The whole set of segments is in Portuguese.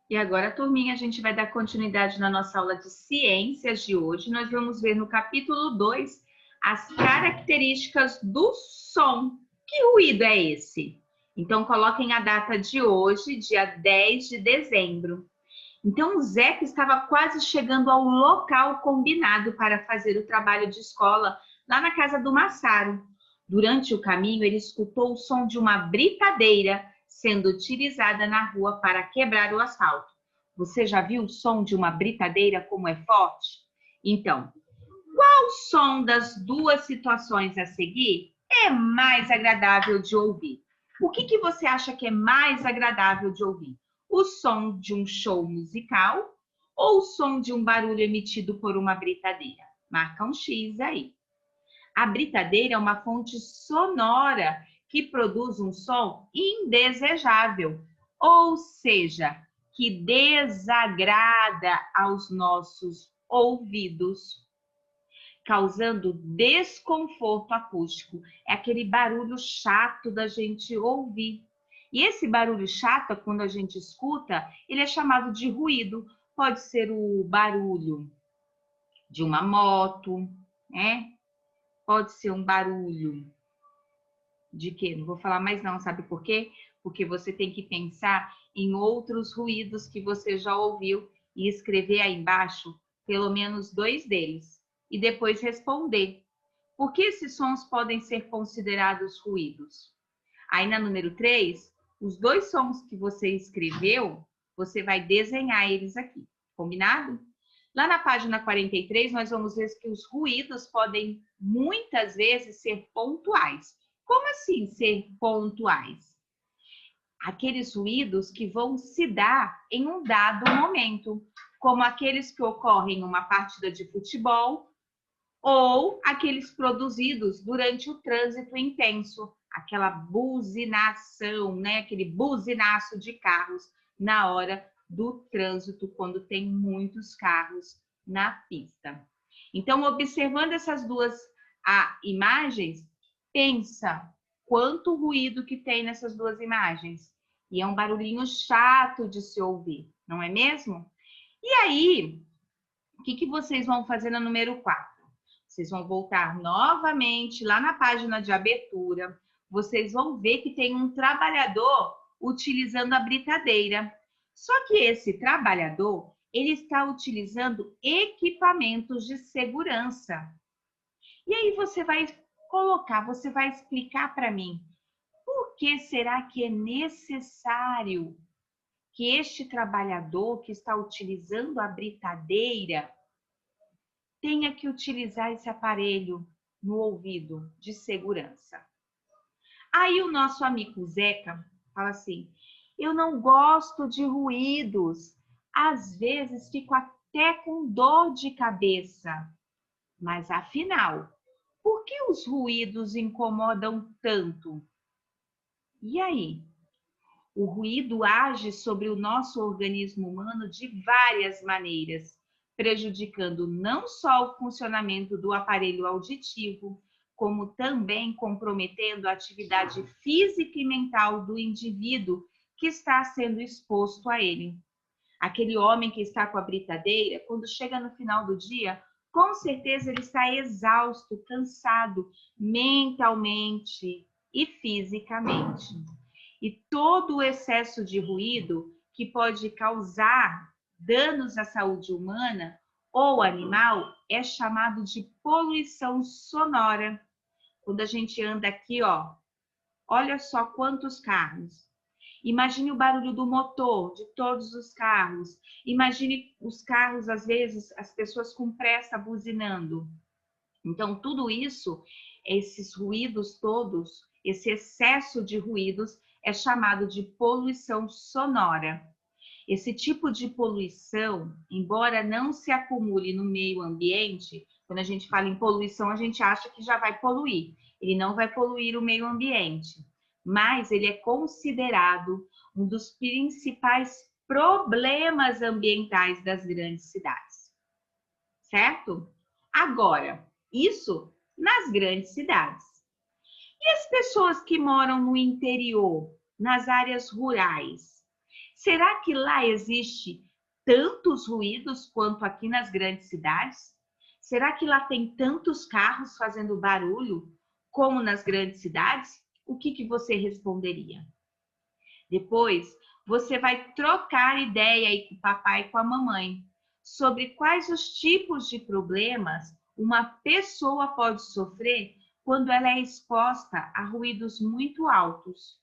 E agora, turminha, a gente vai dar continuidade na nossa aula de ciências de hoje. Nós vamos ver no capítulo 2 as características do som. Que ruído é esse? Então, coloquem a data de hoje, dia 10 de dezembro. Então, o Zeca estava quase chegando ao local combinado para fazer o trabalho de escola lá na casa do Massaro. Durante o caminho, ele escutou o som de uma britadeira sendo utilizada na rua para quebrar o asfalto. Você já viu o som de uma britadeira como é forte? Então, qual som das duas situações a seguir é mais agradável de ouvir? O que você acha que é mais agradável de ouvir? O som de um show musical ou o som de um barulho emitido por uma britadeira? Marca um X aí. A britadeira é uma fonte sonora que produz um som indesejável, ou seja, que desagrada aos nossos ouvidos, causando desconforto acústico. É aquele barulho chato da gente ouvir. E esse barulho chato, quando a gente escuta, ele é chamado de ruído. Pode ser o barulho de uma moto, né? Pode ser um barulho de quê? Não vou falar mais não, sabe por quê? Porque você tem que pensar em outros ruídos que você já ouviu e escrever aí embaixo pelo menos 2 deles. E depois responder. Por que esses sons podem ser considerados ruídos? Aí na número 3, os 2 sons que você escreveu, você vai desenhar eles aqui. Combinado? Lá na página 43, nós vamos ver que os ruídos podem muitas vezes ser pontuais. Como assim ser pontuais? Aqueles ruídos que vão se dar em um dado momento, como aqueles que ocorrem em uma partida de futebol ou aqueles produzidos durante o trânsito intenso, aquela buzinação, né? Aquele buzinaço de carros na hora do trânsito, quando tem muitos carros na pista. Então, observando essas duas imagens, pensa quanto ruído que tem nessas duas imagens. E é um barulhinho chato de se ouvir, não é mesmo? E aí, o que vocês vão fazer na número 4? Vocês vão voltar novamente lá na página de abertura. Vocês vão ver que tem um trabalhador utilizando a britadeira. Só que esse trabalhador, ele está utilizando equipamentos de segurança. E aí você vai colocar, você vai explicar para mim, por que será que é necessário que este trabalhador que está utilizando a britadeira tenha que utilizar esse aparelho no ouvido de segurança? Aí o nosso amigo Zeca fala assim: eu não gosto de ruídos, às vezes fico até com dor de cabeça. Mas afinal, por que os ruídos incomodam tanto? E aí? O ruído age sobre o nosso organismo humano de várias maneiras, prejudicando não só o funcionamento do aparelho auditivo, como também comprometendo a atividade física e mental do indivíduo que está sendo exposto a ele. Aquele homem que está com a britadeira, quando chega no final do dia, com certeza ele está exausto, cansado, mentalmente e fisicamente. E todo o excesso de ruído que pode causar danos à saúde humana ou animal é chamado de poluição sonora. Quando a gente anda aqui, ó, olha só quantos carros. Imagine o barulho do motor de todos os carros. Imagine os carros, às vezes, as pessoas com pressa buzinando. Então, tudo isso, esses ruídos todos, esse excesso de ruídos é chamado de poluição sonora. Esse tipo de poluição, embora não se acumule no meio ambiente, quando a gente fala em poluição, a gente acha que já vai poluir. Ele não vai poluir o meio ambiente, mas ele é considerado um dos principais problemas ambientais das grandes cidades. Certo? Agora, isso nas grandes cidades. E as pessoas que moram no interior, nas áreas rurais? Será que lá existe tantos ruídos quanto aqui nas grandes cidades? Será que lá tem tantos carros fazendo barulho como nas grandes cidades? O que você responderia? Depois, você vai trocar ideia aí com o papai e com a mamãe sobre quais os tipos de problemas uma pessoa pode sofrer quando ela é exposta a ruídos muito altos.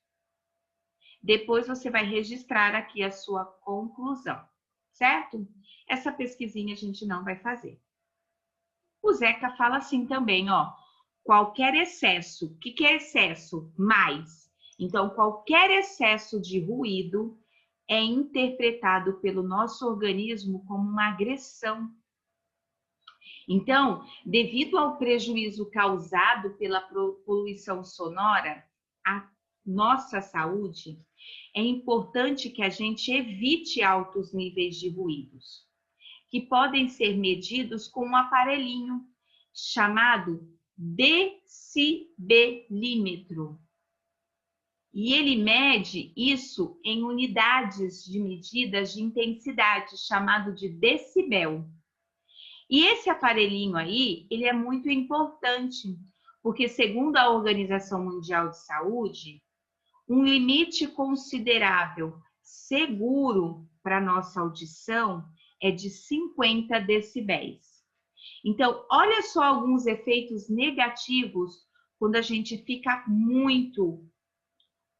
Depois você vai registrar aqui a sua conclusão, certo? Essa pesquisinha a gente não vai fazer. O Zeca fala assim também, ó, qualquer excesso. O que é excesso? Mais. Então, qualquer excesso de ruído é interpretado pelo nosso organismo como uma agressão. Então, devido ao prejuízo causado pela poluição sonora à nossa saúde, é importante que a gente evite altos níveis de ruídos, que podem ser medidos com um aparelhinho chamado decibelímetro. E ele mede isso em unidades de medidas de intensidade, chamado de decibel. E esse aparelhinho aí, ele é muito importante, porque segundo a Organização Mundial de Saúde, um limite considerável seguro para nossa audição é de 50 decibéis. Então, olha só alguns efeitos negativos quando a gente fica muito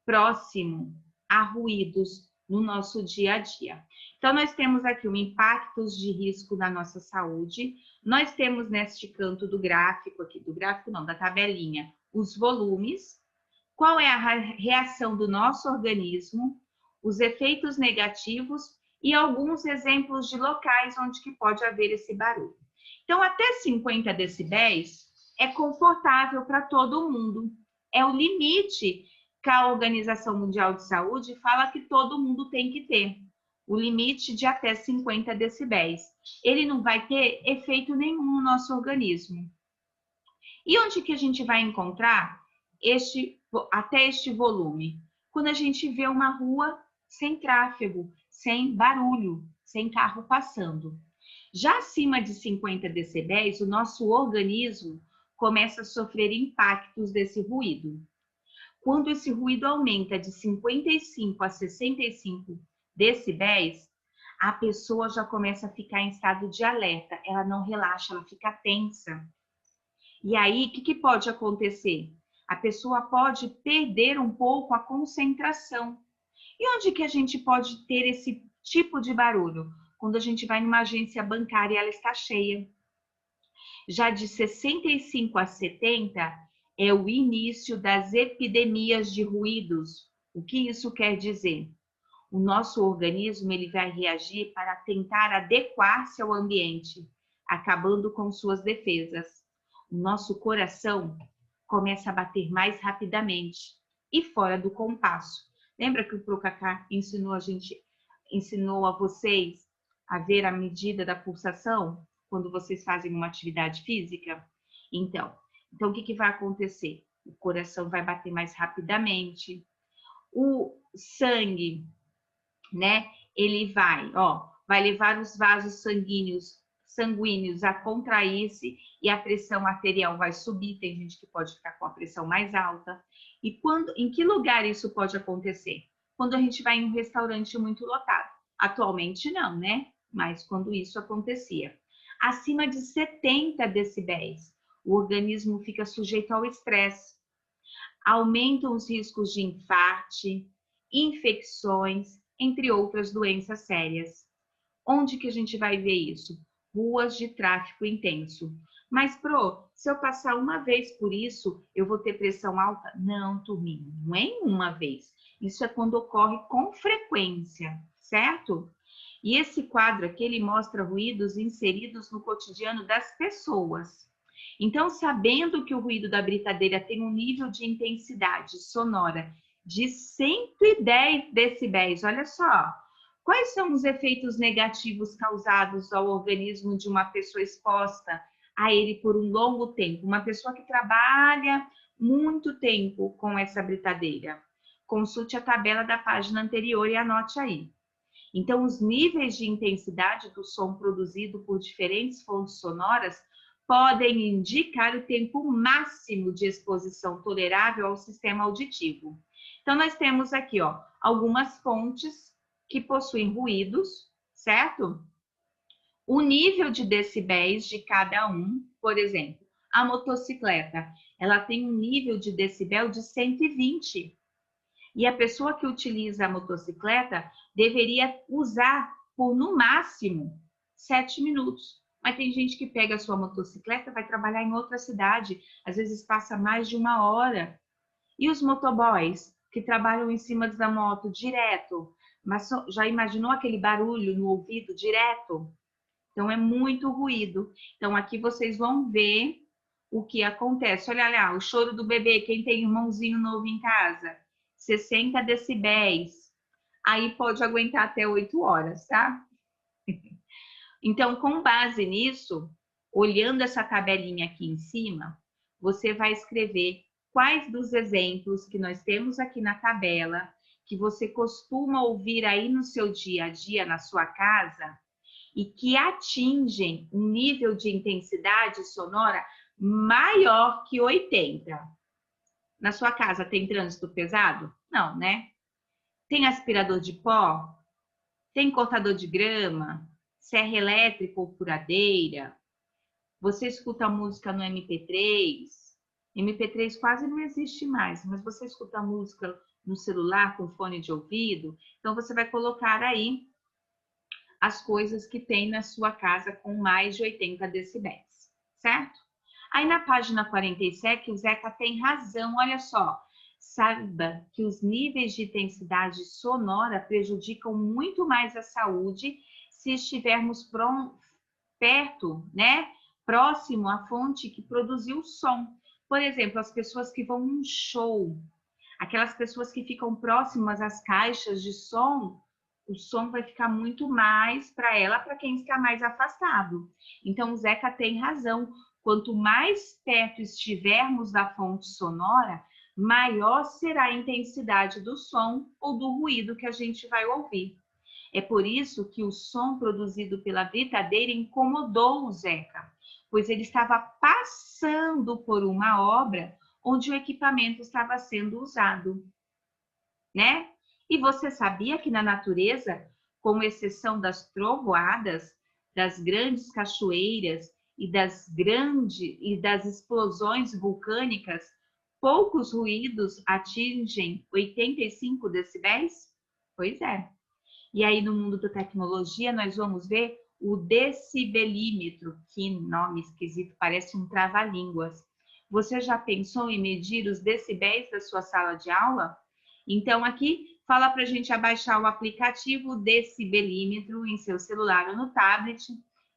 próximo a ruídos no nosso dia a dia. Então, nós temos aqui o impactos de risco na nossa saúde. Nós temos neste canto do gráfico, aqui do gráfico não, da tabelinha, os volumes. Qual é a reação do nosso organismo, os efeitos negativos e alguns exemplos de locais onde que pode haver esse barulho. Então, até 50 decibéis é confortável para todo mundo. É o limite que a Organização Mundial de Saúde fala que todo mundo tem que ter. O limite de até 50 decibéis. Ele não vai ter efeito nenhum no nosso organismo. E onde que a gente vai encontrar até este volume? Quando a gente vê uma rua sem tráfego, sem barulho, sem carro passando. Já acima de 50 decibéis, o nosso organismo começa a sofrer impactos desse ruído. Quando esse ruído aumenta de 55 a 65 decibéis, a pessoa já começa a ficar em estado de alerta, ela não relaxa, ela fica tensa. E aí, o que pode acontecer? A pessoa pode perder um pouco a concentração. E onde que a gente pode ter esse tipo de barulho? Quando a gente vai numa agência bancária e ela está cheia. Já de 65 a 70 é o início das epidemias de ruídos. O que isso quer dizer? O nosso organismo ele vai reagir para tentar adequar-se ao ambiente, acabando com suas defesas. O nosso coração começa a bater mais rapidamente e fora do compasso. Lembra que o Procacá ensinou a vocês a ver a medida da pulsação quando vocês fazem uma atividade física? Então o que vai acontecer? O coração vai bater mais rapidamente, o sangue, né? Ele vai levar os vasos sanguíneos a contrair-se e a pressão arterial vai subir. Tem gente que pode ficar com a pressão mais alta. E em que lugar isso pode acontecer? Quando a gente vai em um restaurante muito lotado. Atualmente não, né? Mas quando isso acontecia. Acima de 70 decibéis, o organismo fica sujeito ao estresse. Aumentam os riscos de infarto, infecções, entre outras doenças sérias. Onde que a gente vai ver isso? Ruas de tráfego intenso. Mas, se eu passar uma vez por isso, eu vou ter pressão alta? Não, turminha, não é em uma vez. Isso é quando ocorre com frequência, certo? E esse quadro aqui, ele mostra ruídos inseridos no cotidiano das pessoas. Então, sabendo que o ruído da britadeira tem um nível de intensidade sonora de 110 decibéis, olha só, quais são os efeitos negativos causados ao organismo de uma pessoa exposta a ele por um longo tempo? Uma pessoa que trabalha muito tempo com essa britadeira. Consulte a tabela da página anterior e anote aí. Então, os níveis de intensidade do som produzido por diferentes fontes sonoras podem indicar o tempo máximo de exposição tolerável ao sistema auditivo. Então, nós temos aqui, ó, algumas fontes que possuem ruídos, certo? O nível de decibéis de cada um, por exemplo, a motocicleta, ela tem um nível de decibel de 120. E a pessoa que utiliza a motocicleta deveria usar por, no máximo, 7 minutos. Mas tem gente que pega a sua motocicleta, vai trabalhar em outra cidade, às vezes passa mais de 1 hora. E os motoboys, que trabalham em cima da moto direto, mas já imaginou aquele barulho no ouvido direto? Então, é muito ruído. Então, aqui vocês vão ver o que acontece. Olha lá, o choro do bebê, quem tem irmãozinho novo em casa, 60 decibéis. Aí pode aguentar até 8 horas, tá? Então, com base nisso, olhando essa tabelinha aqui em cima, você vai escrever quais dos exemplos que nós temos aqui na tabela, que você costuma ouvir aí no seu dia a dia, na sua casa, e que atingem um nível de intensidade sonora maior que 80. Na sua casa tem trânsito pesado? Não, né? Tem aspirador de pó? Tem cortador de grama? Serra elétrica ou furadeira? Você escuta música no MP3? MP3 quase não existe mais, mas você escuta música no celular com fone de ouvido? Então você vai colocar aí as coisas que tem na sua casa com mais de 80 decibéis, certo? Aí na página 47, o Zeca tem razão, olha só. Saiba que os níveis de intensidade sonora prejudicam muito mais a saúde se estivermos perto, né? Próximo à fonte que produziu o som. Por exemplo, as pessoas que vão num show, aquelas pessoas que ficam próximas às caixas de som, o som vai ficar muito mais para ela, para quem está mais afastado. Então, o Zeca tem razão. Quanto mais perto estivermos da fonte sonora, maior será a intensidade do som ou do ruído que a gente vai ouvir. É por isso que o som produzido pela britadeira incomodou o Zeca, pois ele estava passando por uma obra onde o equipamento estava sendo usado, né? E você sabia que na natureza, com exceção das trovoadas, das grandes cachoeiras e das explosões vulcânicas, poucos ruídos atingem 85 decibéis? Pois é. E aí no mundo da tecnologia nós vamos ver o decibelímetro, que nome esquisito, parece um trava-línguas. Você já pensou em medir os decibéis da sua sala de aula? Então, aqui fala para a gente abaixar o aplicativo Decibelímetro em seu celular ou no tablet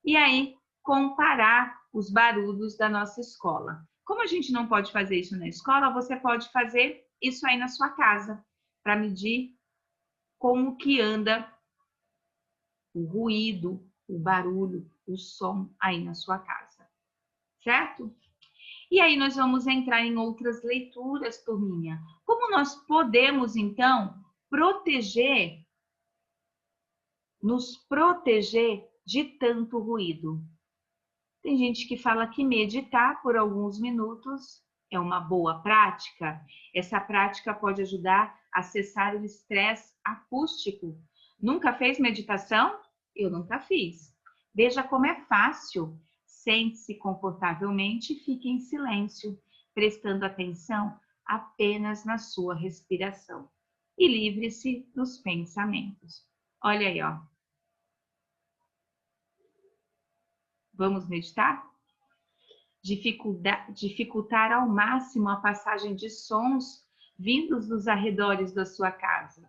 e aí comparar os barulhos da nossa escola. Como a gente não pode fazer isso na escola, você pode fazer isso aí na sua casa, para medir como que anda o ruído, o barulho, o som aí na sua casa, certo? E aí nós vamos entrar em outras leituras, turminha. Como nós podemos, então, nos proteger de tanto ruído? Tem gente que fala que meditar por alguns minutos é uma boa prática. Essa prática pode ajudar a cessar o estresse acústico. Nunca fez meditação? Eu nunca fiz. Veja como é fácil. Sente-se confortavelmente e fique em silêncio, prestando atenção apenas na sua respiração. E livre-se dos pensamentos. Olha aí, ó. Vamos meditar? Dificultar ao máximo a passagem de sons vindos dos arredores da sua casa.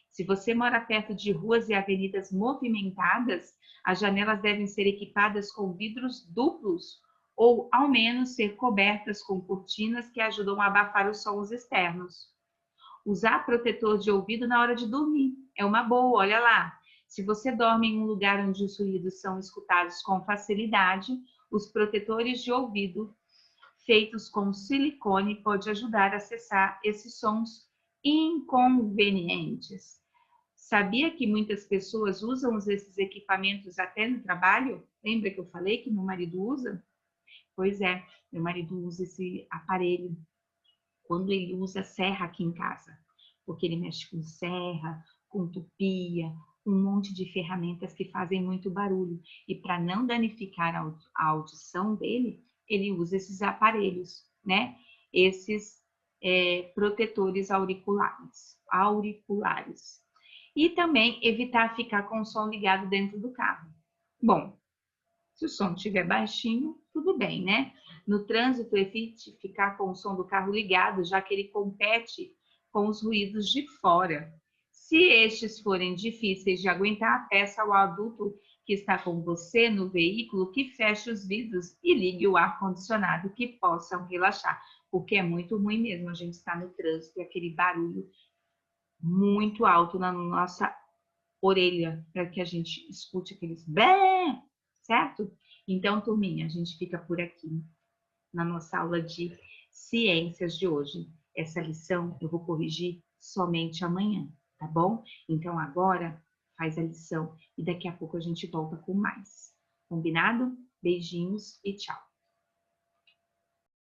Se você mora perto de ruas e avenidas movimentadas, as janelas devem ser equipadas com vidros duplos ou, ao menos, ser cobertas com cortinas que ajudam a abafar os sons externos. Usar protetor de ouvido na hora de dormir é uma boa, olha lá. Se você dorme em um lugar onde os ruídos são escutados com facilidade, os protetores de ouvido feitos com silicone podem ajudar a cessar esses sons inconvenientes. Sabia que muitas pessoas usam esses equipamentos até no trabalho? Lembra que eu falei que meu marido usa? Pois é, meu marido usa esse aparelho quando ele usa serra aqui em casa, porque ele mexe com serra, com tupia, um monte de ferramentas que fazem muito barulho. E para não danificar a audição dele, ele usa esses aparelhos, né? Esses protetores auriculares. E também evitar ficar com o som ligado dentro do carro. Bom, se o som estiver baixinho, tudo bem, né? No trânsito, evite ficar com o som do carro ligado, já que ele compete com os ruídos de fora. Se estes forem difíceis de aguentar, peça ao adulto que está com você no veículo que feche os vidros e ligue o ar-condicionado, que possam relaxar, porque é muito ruim mesmo a gente estar no trânsito e aquele barulho muito alto na nossa orelha, para que a gente escute aqueles bé, certo? Então, turminha, a gente fica por aqui na nossa aula de ciências de hoje. Essa lição eu vou corrigir somente amanhã, tá bom? Então, agora faz a lição e daqui a pouco a gente volta com mais. Combinado? Beijinhos e tchau.